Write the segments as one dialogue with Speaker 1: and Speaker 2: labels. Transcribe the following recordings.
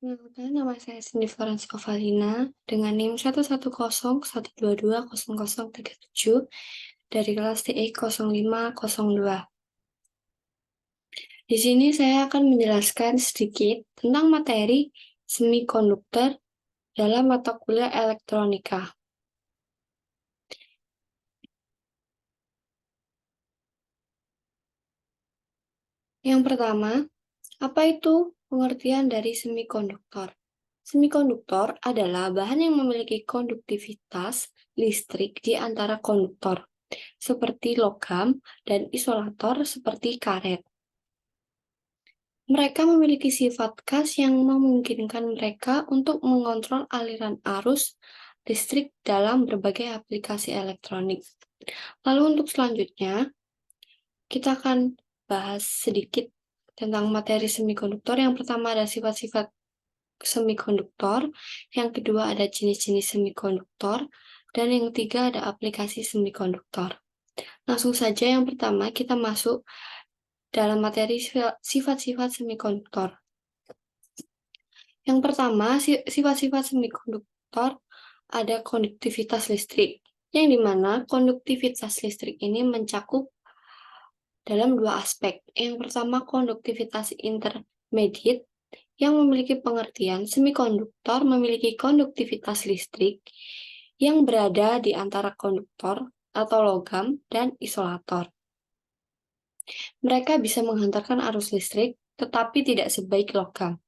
Speaker 1: Kenalkan, nama saya Cindy Florensi Ovalina dengan NIM 11012200037 dari kelas TI 0502. Di sini saya akan menjelaskan sedikit tentang materi semikonduktor dalam mata kuliah elektronika. Yang pertama, apa itu pengertian dari semikonduktor? Semikonduktor adalah bahan yang memiliki konduktivitas listrik di antara konduktor, seperti logam, dan isolator seperti karet. Mereka memiliki sifat khas yang memungkinkan mereka untuk mengontrol aliran arus listrik dalam berbagai aplikasi elektronik. Lalu untuk selanjutnya, kita akan bahas sedikit tentang materi semikonduktor. Yang pertama ada sifat-sifat semikonduktor, yang kedua ada jenis-jenis semikonduktor, dan yang ketiga ada aplikasi semikonduktor. Langsung saja yang pertama kita masuk dalam materi sifat-sifat semikonduktor. Yang pertama, sifat-sifat semikonduktor ada konduktivitas listrik, yang dimana konduktivitas listrik ini mencakup dalam dua aspek. Yang pertama, konduktivitas intermediate, yang memiliki pengertian semikonduktor memiliki konduktivitas listrik yang berada di antara konduktor atau logam dan isolator. Mereka bisa menghantarkan arus listrik, tetapi tidak sebaik logam.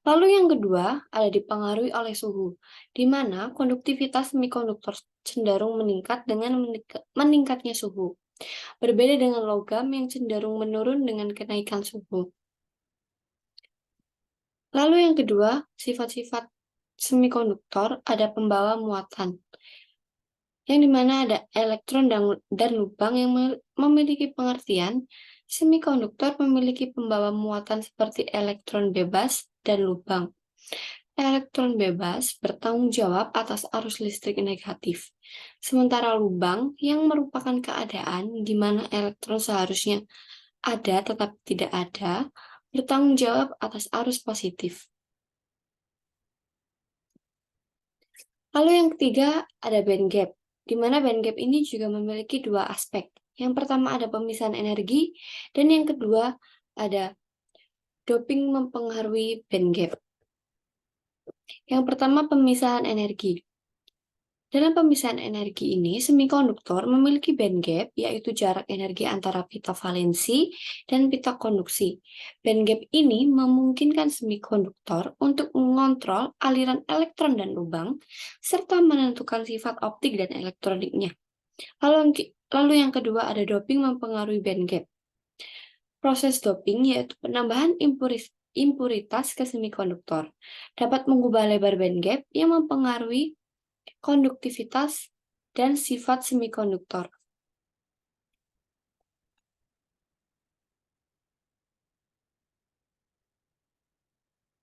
Speaker 1: Lalu yang kedua ada dipengaruhi oleh suhu, di mana konduktivitas semikonduktor cenderung meningkat dengan meningkatnya suhu. Berbeda dengan logam yang cenderung menurun dengan kenaikan suhu. Lalu yang kedua, sifat-sifat semikonduktor ada pembawa muatan, yang dimana ada elektron dan lubang yang memiliki pengertian. Semikonduktor memiliki pembawa muatan seperti elektron bebas dan lubang. Elektron bebas bertanggung jawab atas arus listrik negatif, sementara lubang yang merupakan keadaan di mana elektron seharusnya ada tetapi tidak ada, bertanggung jawab atas arus positif. Lalu yang ketiga ada band gap, di mana band gap ini juga memiliki dua aspek. Yang pertama ada pemisahan energi, dan yang kedua ada doping mempengaruhi band gap. Yang pertama pemisahan energi. Dalam pemisahan energi ini, semikonduktor memiliki band gap, yaitu jarak energi antara pita valensi dan pita konduksi. Band gap ini memungkinkan semikonduktor untuk mengontrol aliran elektron dan lubang, serta menentukan sifat optik dan elektroniknya. Lalu yang kedua ada doping mempengaruhi band gap. Proses doping yaitu penambahan impuritas ke semikonduktor dapat mengubah lebar band gap yang mempengaruhi konduktivitas dan sifat semikonduktor.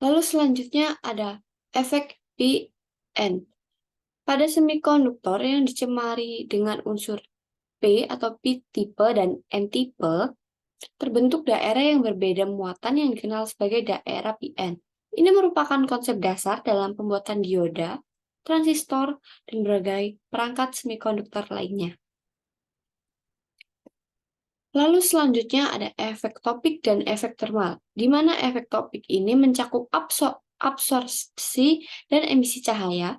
Speaker 1: Lalu selanjutnya ada efek P-N. Pada semikonduktor yang dicemari dengan unsur P atau P-tipe dan N-tipe, terbentuk daerah yang berbeda muatan yang dikenal sebagai daerah P-N. Ini merupakan konsep dasar dalam pembuatan dioda, transistor, dan berbagai perangkat semikonduktor lainnya. Lalu selanjutnya ada efek topik dan efek termal, di mana efek topik ini mencakup absorpsi dan emisi cahaya,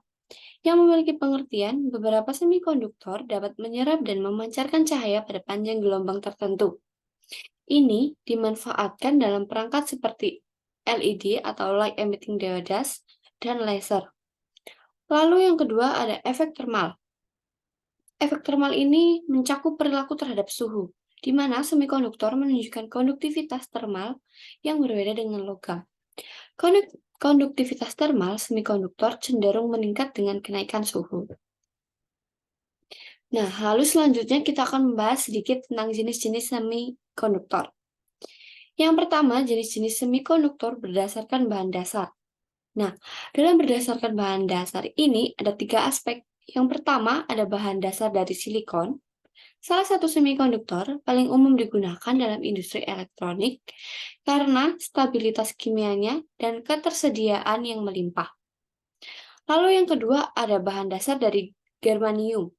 Speaker 1: yang memiliki pengertian beberapa semikonduktor dapat menyerap dan memancarkan cahaya pada panjang gelombang tertentu. Ini dimanfaatkan dalam perangkat seperti LED atau light emitting diodes dan laser. Lalu yang kedua ada efek termal. Efek termal ini mencakup perilaku terhadap suhu, di mana semikonduktor menunjukkan konduktivitas termal yang berbeda dengan logam. Konduktivitas termal semikonduktor cenderung meningkat dengan kenaikan suhu. Nah, lalu selanjutnya kita akan membahas sedikit tentang jenis-jenis semikonduktor. Yang pertama, jenis-jenis semikonduktor berdasarkan bahan dasar. Nah, dalam berdasarkan bahan dasar ini ada tiga aspek. Yang pertama ada bahan dasar dari silikon, Salah satu semikonduktor paling umum digunakan dalam industri elektronik karena stabilitas kimianya dan ketersediaan yang melimpah. Lalu yang kedua ada bahan dasar dari germanium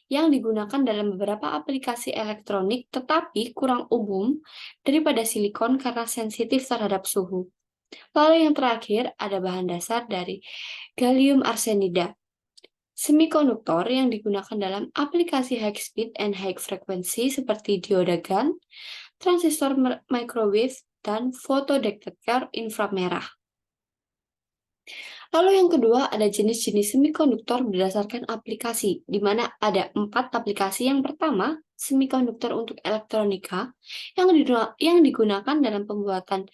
Speaker 1: yang digunakan dalam beberapa aplikasi elektronik tetapi kurang umum daripada silikon karena sensitif terhadap suhu. Lalu yang terakhir ada bahan dasar dari gallium arsenida, semikonduktor yang digunakan dalam aplikasi high speed and high frequency seperti dioda GaN, transistor microwave, dan fotodetektor inframerah. Lalu yang kedua ada jenis-jenis semikonduktor berdasarkan aplikasi, di mana ada 4 aplikasi. Yang pertama, semikonduktor untuk elektronika yang digunakan dalam pembuatan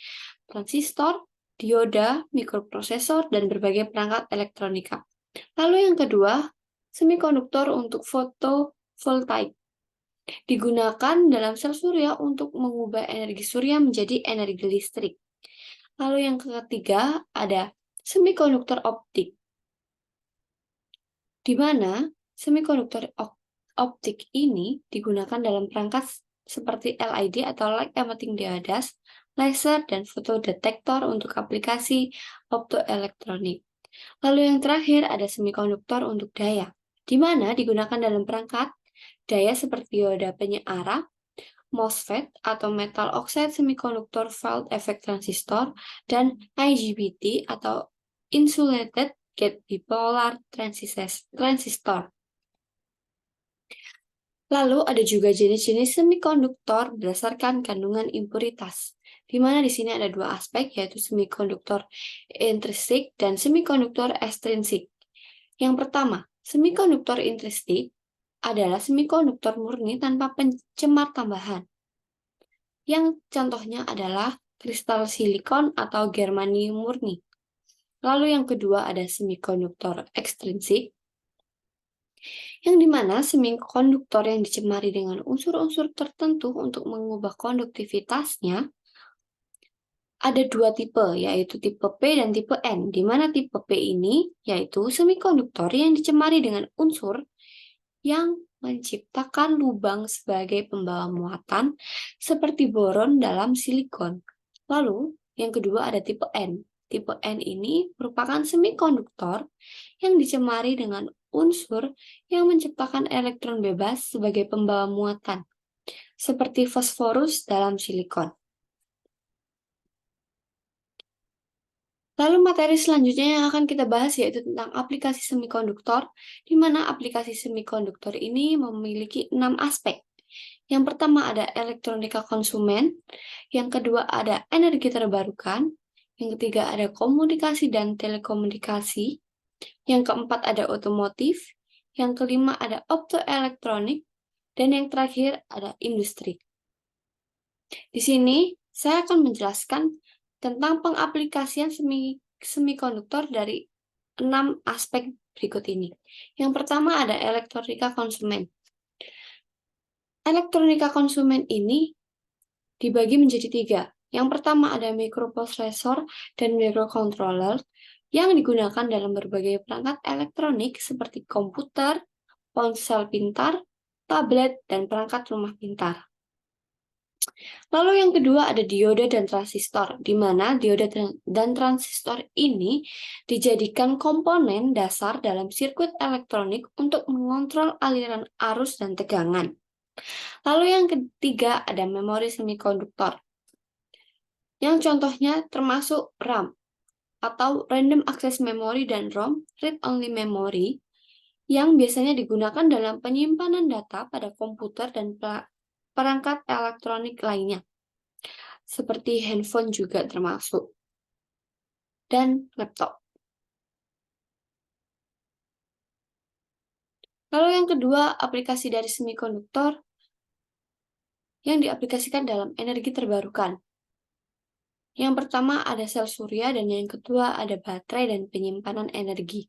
Speaker 1: transistor, dioda, mikroprosesor, dan berbagai perangkat elektronika. Lalu yang kedua, semikonduktor untuk fotovoltaik. Digunakan dalam sel surya untuk mengubah energi surya menjadi energi listrik. Lalu yang ketiga ada semikonduktor optik, di mana semikonduktor optik ini digunakan dalam perangkat seperti LED atau light emitting diodes, laser, dan fotodetektor untuk aplikasi optoelektronik. Lalu yang terakhir ada semikonduktor untuk daya, di mana digunakan dalam perangkat daya seperti dioda penyeara, MOSFET atau metal oxide semiconductor field effect transistor, dan IGBT atau insulated gate bipolar transistor. Lalu ada juga jenis-jenis semikonduktor berdasarkan kandungan impuritas, di mana di sini ada dua aspek, yaitu semikonduktor intrinsik dan semikonduktor ekstrinsik. Yang pertama, semikonduktor intrinsik adalah semikonduktor murni tanpa pencemar tambahan. Yang contohnya adalah kristal silikon atau germanium murni. Lalu yang kedua ada semikonduktor ekstrinsik, yang dimana semikonduktor yang dicemari dengan unsur-unsur tertentu untuk mengubah konduktivitasnya. Ada dua tipe, yaitu tipe P dan tipe N, di mana tipe P ini yaitu semikonduktor yang dicemari dengan unsur yang menciptakan lubang sebagai pembawa muatan seperti boron dalam silikon. Lalu, yang kedua ada tipe N. Tipe N ini merupakan semikonduktor yang dicemari dengan unsur yang menciptakan elektron bebas sebagai pembawa muatan, seperti fosforus dalam silikon. Lalu materi selanjutnya yang akan kita bahas yaitu tentang aplikasi semikonduktor, di mana aplikasi semikonduktor ini memiliki 6 aspek. Yang pertama ada elektronika konsumen, yang kedua ada energi terbarukan, yang ketiga ada komunikasi dan telekomunikasi, yang keempat ada otomotif, yang kelima ada optoelektronik, dan yang terakhir ada industri. Di sini saya akan menjelaskan tentang pengaplikasian semikonduktor dari 6 aspek berikut ini. Yang pertama ada elektronika konsumen. Elektronika konsumen ini dibagi menjadi 3. Yang pertama ada mikroprosesor dan microcontroller yang digunakan dalam berbagai perangkat elektronik seperti komputer, ponsel pintar, tablet, dan perangkat rumah pintar. Lalu yang kedua ada dioda dan transistor, di mana dioda dan transistor ini dijadikan komponen dasar dalam sirkuit elektronik untuk mengontrol aliran arus dan tegangan. Lalu yang ketiga ada memori semikonduktor, yang contohnya termasuk RAM atau Random Access Memory dan ROM, Read Only Memory, yang biasanya digunakan dalam penyimpanan data pada komputer dan perangkat elektronik lainnya, seperti handphone juga termasuk, dan laptop. Lalu yang kedua, aplikasi dari semikonduktor yang diaplikasikan dalam energi terbarukan. Yang pertama ada sel surya dan yang kedua ada baterai dan penyimpanan energi.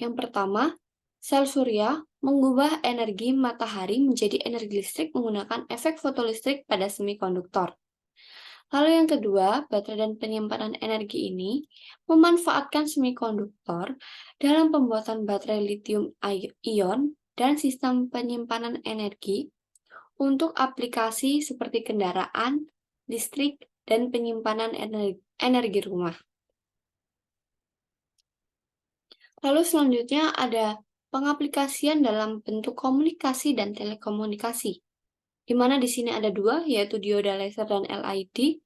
Speaker 1: Yang pertama, sel surya mengubah energi matahari menjadi energi listrik menggunakan efek fotolistrik pada semikonduktor. Lalu yang kedua, baterai dan penyimpanan energi ini memanfaatkan semikonduktor dalam pembuatan baterai lithium ion dan sistem penyimpanan energi untuk aplikasi seperti kendaraan, listrik, dan penyimpanan energi rumah. Lalu selanjutnya ada pengaplikasian dalam bentuk komunikasi dan telekomunikasi, di mana di sini ada dua, yaitu dioda laser dan LED.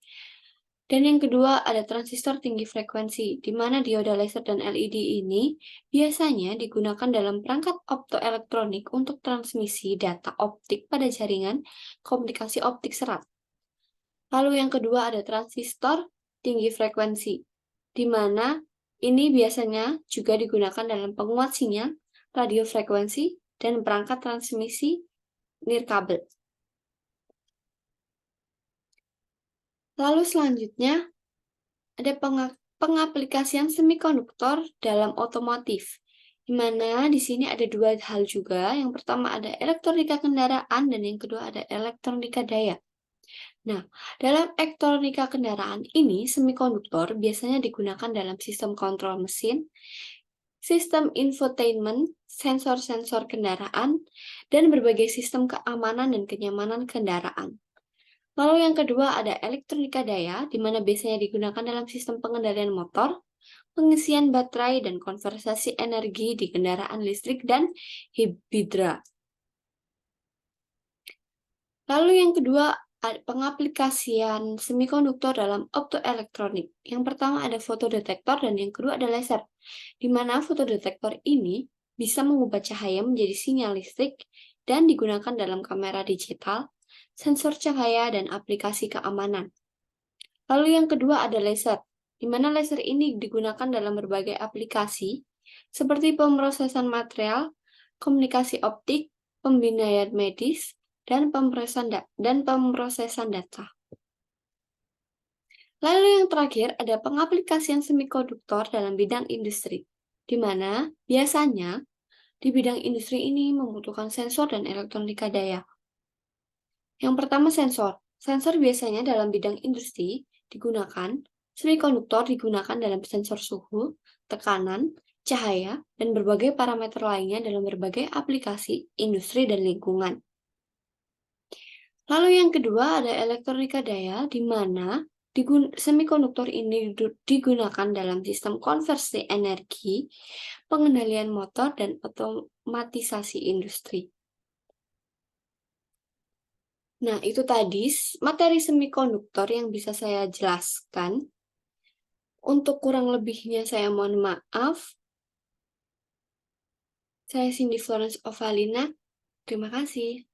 Speaker 1: Dan yang kedua ada transistor tinggi frekuensi, di mana dioda laser dan LED ini biasanya digunakan dalam perangkat optoelektronik untuk transmisi data optik pada jaringan komunikasi optik serat. Lalu yang kedua ada transistor tinggi frekuensi, di mana ini biasanya juga digunakan dalam penguat sinyal, radio frekuensi, dan perangkat transmisi nirkabel. Lalu selanjutnya ada pengaplikasian semikonduktor dalam otomotif, di mana di sini ada dua hal juga. Yang pertama ada elektronika kendaraan dan yang kedua ada elektronika daya. Nah, dalam elektronika kendaraan ini, semikonduktor biasanya digunakan dalam sistem kontrol mesin, sistem infotainment, sensor-sensor kendaraan, dan berbagai sistem keamanan dan kenyamanan kendaraan. Lalu yang kedua ada elektronika daya, di mana biasanya digunakan dalam sistem pengendalian motor, pengisian baterai, dan konversi energi di kendaraan listrik dan hibridra. Lalu yang kedua, pengaplikasian semikonduktor dalam optoelektronik. Yang pertama ada fotodetektor dan yang kedua ada laser, di mana fotodetektor ini bisa mengubah cahaya menjadi sinyal listrik dan digunakan dalam kamera digital, sensor cahaya, dan aplikasi keamanan. Lalu yang kedua ada laser, di mana laser ini digunakan dalam berbagai aplikasi seperti pemrosesan material, komunikasi optik, pembinaan medis, dan pemrosesan data. Lalu yang terakhir ada pengaplikasian semikonduktor dalam bidang industri, di mana biasanya di bidang industri ini membutuhkan sensor dan elektronika daya. Yang pertama sensor. Sensor biasanya dalam bidang industri digunakan, semikonduktor digunakan dalam sensor suhu, tekanan, cahaya, dan berbagai parameter lainnya dalam berbagai aplikasi, industri, dan lingkungan. Lalu yang kedua ada elektronika daya, di mana semikonduktor ini digunakan dalam sistem konversi energi, pengendalian motor, dan otomatisasi industri. Nah, itu tadi materi semikonduktor yang bisa saya jelaskan. Untuk kurang lebihnya saya mohon maaf. Saya Cindy Florence Ovalina. Terima kasih.